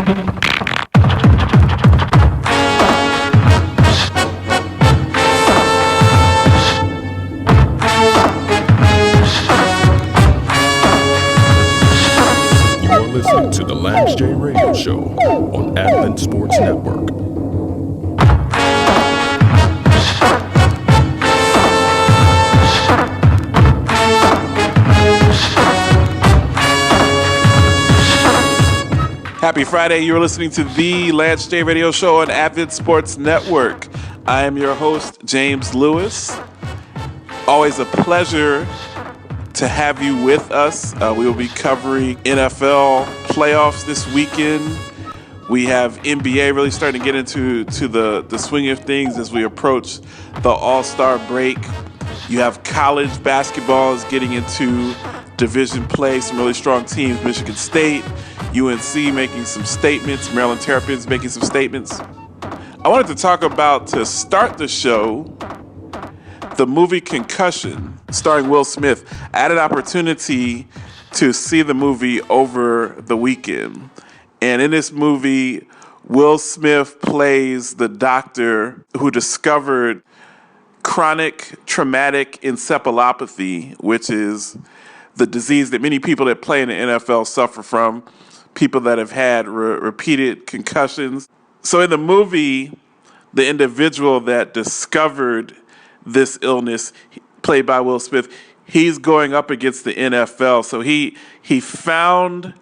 You're listening to the Lance J Radio Show on Advent Sports Network. Happy Friday. You're listening to the Lance J Radio Show on Advent Sports Network. I am your host, James Lewis. Always a pleasure to have you with us. We will be covering NFL playoffs this weekend. We have NBA really starting to get into the swing of things as we approach the All-Star break. You have college basketball is getting into division play, some really strong teams. Michigan State, UNC making some statements, Maryland Terrapins making some statements. I wanted to talk about, to start the show, the movie Concussion, starring Will Smith. I had an opportunity to see the movie over the weekend. And in this movie, Will Smith plays the doctor who discovered chronic traumatic encephalopathy, which is the disease that many people that play in the NFL suffer from, people that have had repeated concussions. So in the movie, the individual that discovered this illness, played by Will Smith, he's going up against the NFL. So he found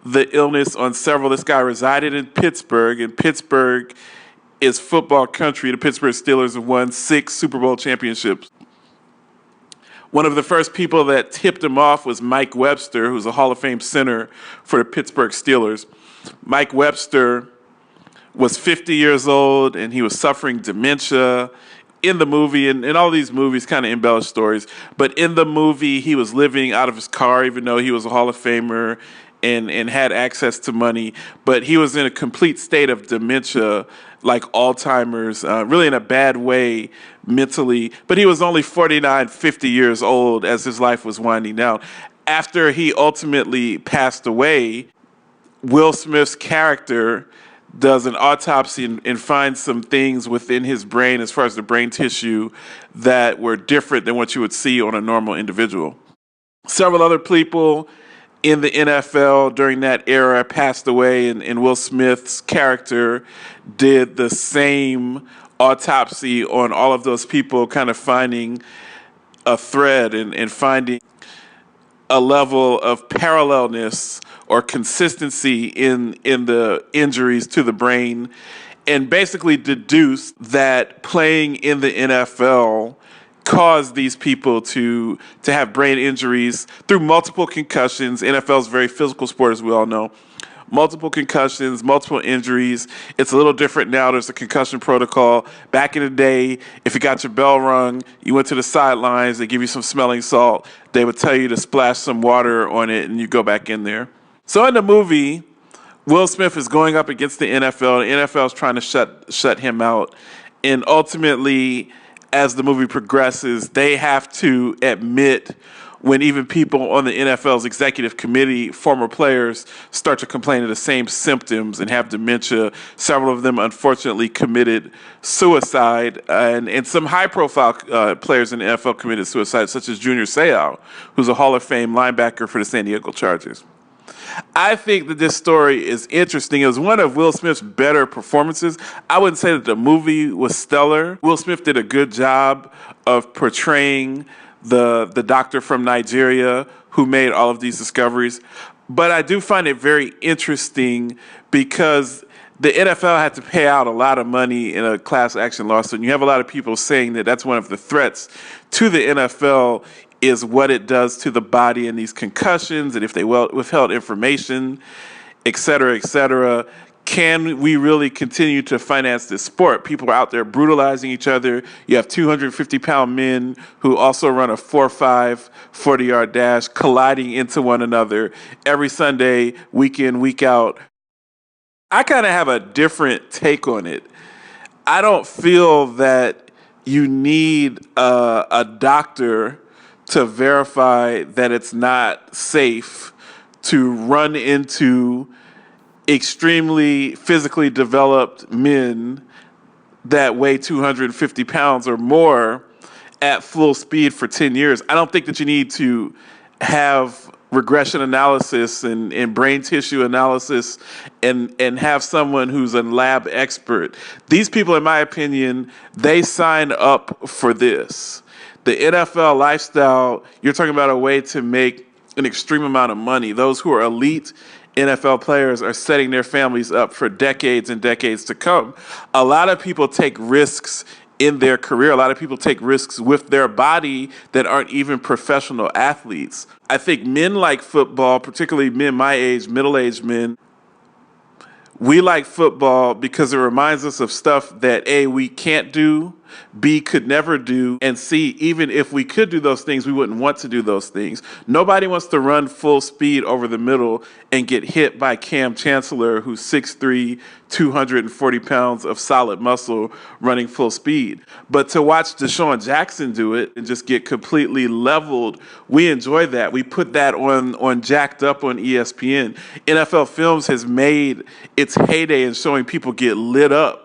the illness on several. This guy resided in Pittsburgh, and Pittsburgh is football country. The Pittsburgh Steelers have won 6 Super Bowl championships. One of the first people that tipped him off was Mike Webster, who's a Hall of Fame center for the Pittsburgh Steelers. Mike Webster was 50 years old, and he was suffering dementia. In the movie, and all these movies kind of embellish stories, but in the movie, he was living out of his car, even though he was a Hall of Famer and had access to money. But he was in a complete state of dementia, like Alzheimer's, really in a bad way mentally. But he was only 49, 50 years old as his life was winding down. After he ultimately passed away, Will Smith's character does an autopsy and finds some things within his brain, as far as the brain tissue, that were different than what you would see on a normal individual. Several other people in the NFL during that era passed away, and Will Smith's character did the same autopsy on all of those people, kind of finding a thread and finding a level of parallelness or consistency in the injuries to the brain, and basically deduced that playing in the NFL caused these people to have brain injuries through multiple concussions. NFL is a very physical sport, as we all know. Multiple concussions, multiple injuries. It's a little different now. There's a concussion protocol. Back in the day, if you got your bell rung, you went to the sidelines, they give you some smelling salt. They would tell you to splash some water on it, and you go back in there. So in the movie, Will Smith is going up against the NFL. The NFL is trying to shut him out. And ultimately, as the movie progresses, they have to admit, when even people on the NFL's executive committee, former players, start to complain of the same symptoms and have dementia. Several of them, unfortunately, committed suicide. And some high-profile players in the NFL committed suicide, such as Junior Seau, who's a Hall of Fame linebacker for the San Diego Chargers. I think that this story is interesting. It was one of Will Smith's better performances. I wouldn't say that the movie was stellar. Will Smith did a good job of portraying the doctor from Nigeria who made all of these discoveries. But I do find it very interesting because the NFL had to pay out a lot of money in a class action lawsuit. And you have a lot of people saying that that's one of the threats to the NFL is what it does to the body and these concussions, and if they withheld information, et cetera, et cetera. Can we really continue to finance this sport? People are out there brutalizing each other. You have 250-pound men who also run a 4.5 40-yard dash, colliding into one another every Sunday, week in, week out. I kind of have a different take on it. I don't feel that you need a doctor to verify that it's not safe to run into extremely physically developed men that weigh 250 pounds or more at full speed for 10 years. I don't think that you need to have regression analysis and brain tissue analysis and have someone who's a lab expert. These people, in my opinion, they sign up for this. The NFL lifestyle, you're talking about a way to make an extreme amount of money. Those who are elite NFL players are setting their families up for decades and decades to come. A lot of people take risks in their career. A lot of people take risks with their body that aren't even professional athletes. I think men like football, particularly men my age, middle-aged men. We like football because it reminds us of stuff that A, we can't do, B, could never do, and C, even if we could do those things, we wouldn't want to do those things. Nobody wants to run full speed over the middle and get hit by Cam Chancellor, who's 6'3", 240 pounds of solid muscle running full speed. But to watch Deshaun Jackson do it and just get completely leveled, we enjoy that. We put that on Jacked Up on ESPN. NFL Films has made its heyday in showing people get lit up.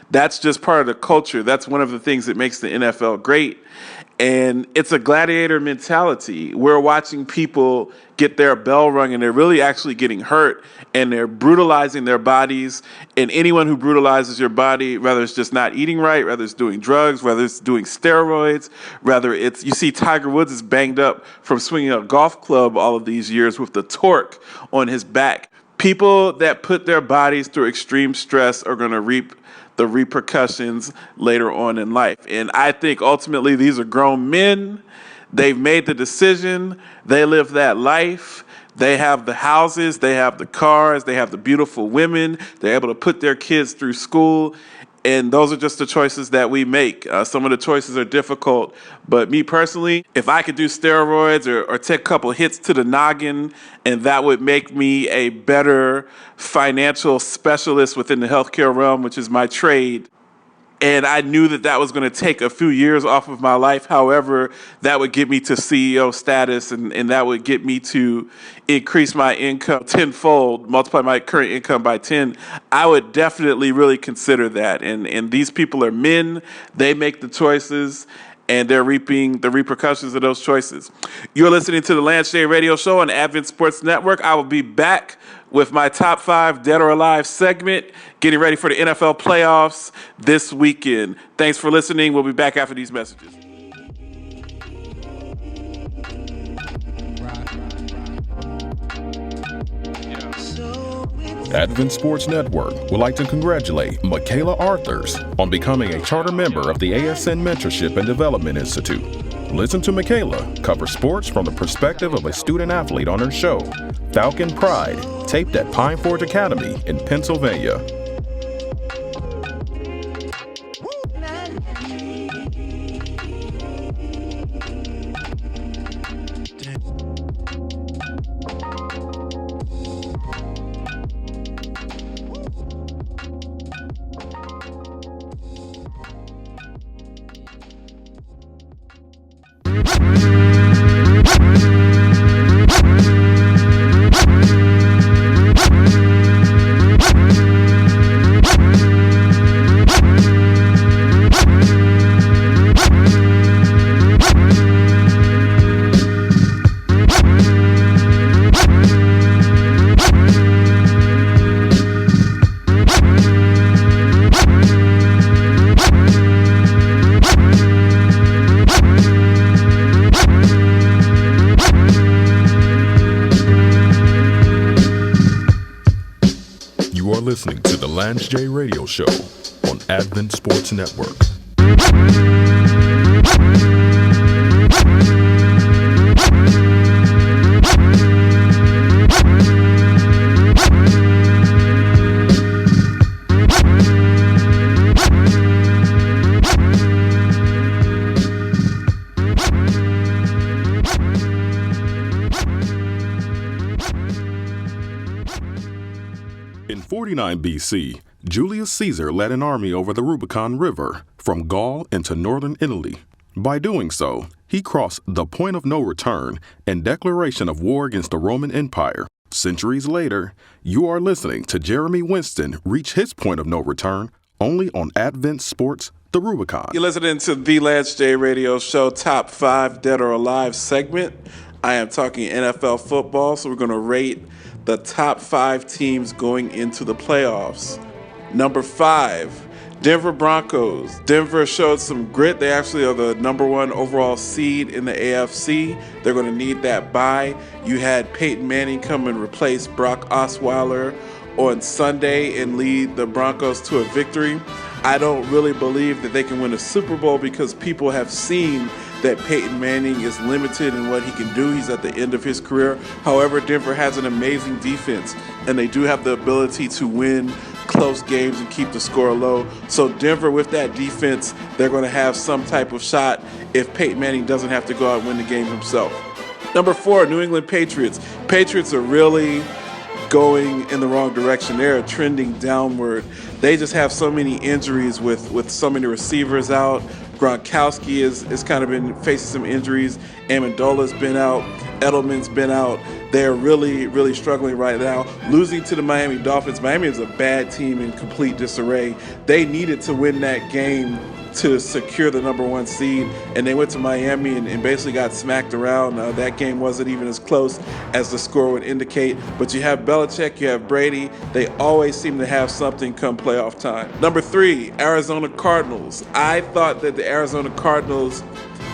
That's just part of the culture. That's one of the things that makes the NFL great. And it's a gladiator mentality. We're watching people get their bell rung and they're really actually getting hurt and they're brutalizing their bodies. And anyone who brutalizes your body, whether it's just not eating right, whether it's doing drugs, whether it's doing steroids, whether it's, you see Tiger Woods is banged up from swinging a golf club all of these years with the torque on his back. People that put their bodies through extreme stress are going to reap the repercussions later on in life. And I think ultimately these are grown men. They've made the decision. They live that life. They have the houses. They have the cars. They have the beautiful women. They're able to put their kids through school. And those are just the choices that we make. Some of the choices are difficult. But me personally, if I could do steroids or take a couple hits to the noggin, and that would make me a better financial specialist within the healthcare realm, which is my trade, and I knew that that was going to take a few years off of my life. However, that would get me to CEO status, and that would get me to increase my income tenfold, multiply my current income by 10. I would definitely really consider that. And these people are men. They make the choices, and they're reaping the repercussions of those choices. You're listening to the Lance J Radio Show on Advent Sports Network. I will be back with my top 5 Dead or Alive segment, getting ready for the NFL playoffs this weekend. Thanks for listening. We'll be back after these messages. Advent Sports Network would like to congratulate Michaela Arthurs on becoming a charter member of the ASN Mentorship and Development Institute. Listen to Michaela cover sports from the perspective of a student athlete on her show, Falcon Pride, taped at Pine Forge Academy in Pennsylvania. Listening to the Lance J Radio Show on Advent Sports Network. In 49 BC, Julius Caesar led an army over the Rubicon River from Gaul into northern Italy. By doing so, he crossed the point of no return and declaration of war against the Roman Empire. Centuries later, you are listening to Jeremy Winston reach his point of no return only on Advent Sports The Rubicon. You're listening to the Lance J Radio Show Top 5 Dead or Alive segment. I am talking NFL football, so we're going to rate the top 5 teams going into the playoffs. Number 5, Denver Broncos. Denver showed some grit. They actually are the number 1 overall seed in the AFC. They're going to need that bye. You had Peyton Manning come and replace Brock Osweiler on Sunday and lead the Broncos to a victory. I don't really believe that they can win a Super Bowl because people have seen that Peyton Manning is limited in what he can do. He's at the end of his career. However, Denver has an amazing defense, and they do have the ability to win close games and keep the score low. So Denver, with that defense, they're going to have some type of shot if Peyton Manning doesn't have to go out and win the game himself. Number 4, New England Patriots. Patriots are really going in the wrong direction. They're trending downward. They just have so many injuries with so many receivers out. Gronkowski is kind of been facing some injuries. Amendola's been out. Edelman's been out. They're really, really struggling right now. Losing to the Miami Dolphins. Miami is a bad team in complete disarray. They needed to win that game to secure the number 1 seed, and they went to Miami and basically got smacked around. That game wasn't even as close as the score would indicate, but you have Belichick, you have Brady. They always seem to have something come playoff time. Number 3, Arizona Cardinals. I thought that the Arizona Cardinals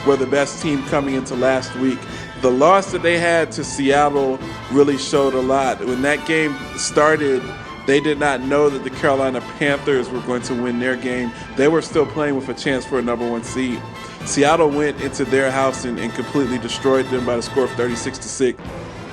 were the best team coming into last week. The loss that they had to Seattle really showed a lot. When that game started, they did not know that the Carolina Panthers were going to win their game. They were still playing with a chance for a number 1 seed. Seattle went into their house and completely destroyed them by the score of 36-6.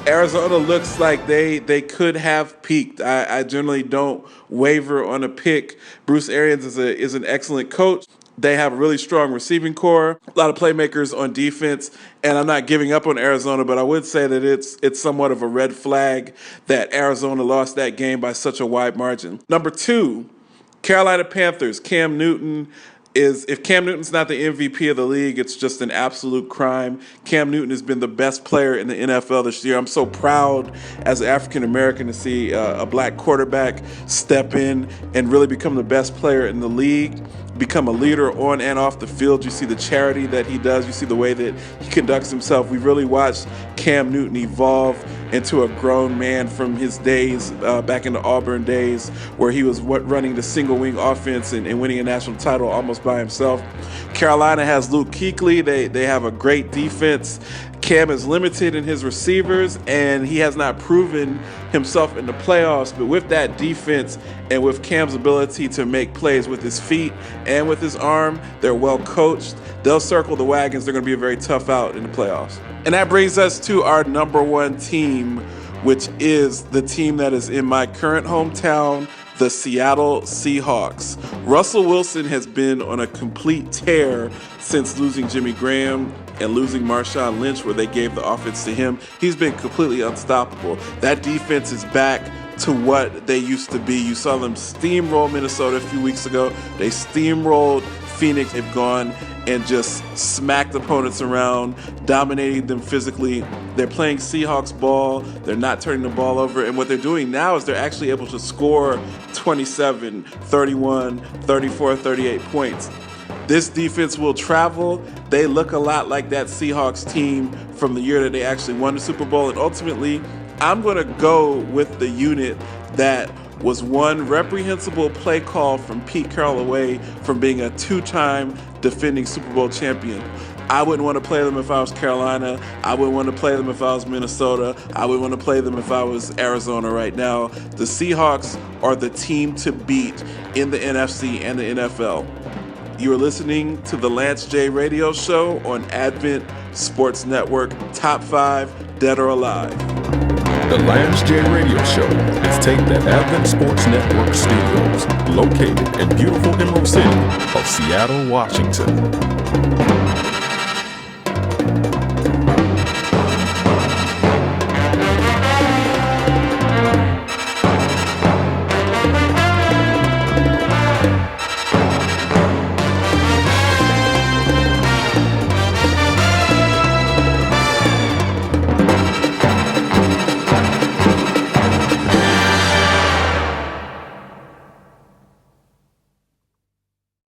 Arizona looks like they could have peaked. I generally don't waver on a pick. Bruce Arians is an excellent coach. They have a really strong receiving core, a lot of playmakers on defense, and I'm not giving up on Arizona, but I would say that it's somewhat of a red flag that Arizona lost that game by such a wide margin. Number 2, Carolina Panthers. Cam Newton if Cam Newton's not the MVP of the league, it's just an absolute crime. Cam Newton has been the best player in the NFL this year. I'm so proud as an African American to see a black quarterback step in and really become the best player in the league, become a leader on and off the field. You see the charity that he does. You see the way that he conducts himself. We've really watched Cam Newton evolve into a grown man from his days back in the Auburn days where he was running the single wing offense and winning a national title almost by himself. Carolina has Luke Kuechly. They have a great defense. Cam is limited in his receivers, and he has not proven himself in the playoffs. But with that defense and with Cam's ability to make plays with his feet and with his arm, they're well coached. They'll circle the wagons. They're going to be a very tough out in the playoffs. And that brings us to our number 1 team, which is the team that is in my current hometown, the Seattle Seahawks. Russell Wilson has been on a complete tear since losing Jimmy Graham and losing Marshawn Lynch, where they gave the offense to him. He's been completely unstoppable. That defense is back to what they used to be. You saw them steamroll Minnesota a few weeks ago. They steamrolled Phoenix. They've gone and just smacked opponents around, dominating them physically. They're playing Seahawks ball. They're not turning the ball over. And what they're doing now is they're actually able to score 27, 31, 34, 38 points. This defense will travel. They look a lot like that Seahawks team from the year that they actually won the Super Bowl. And ultimately, I'm going to go with the unit that was one reprehensible play call from Pete Carroll away from being a 2-time defending Super Bowl champion. I wouldn't want to play them if I was Carolina. I wouldn't want to play them if I was Minnesota. I wouldn't want to play them if I was Arizona right now. The Seahawks are the team to beat in the NFC and the NFL. You are listening to the Lance J Radio Show on Advent Sports Network. Top 5, Dead or Alive. The Lance J Radio Show is taped at Advent Sports Network Studios, located in beautiful Emerald City of Seattle, Washington.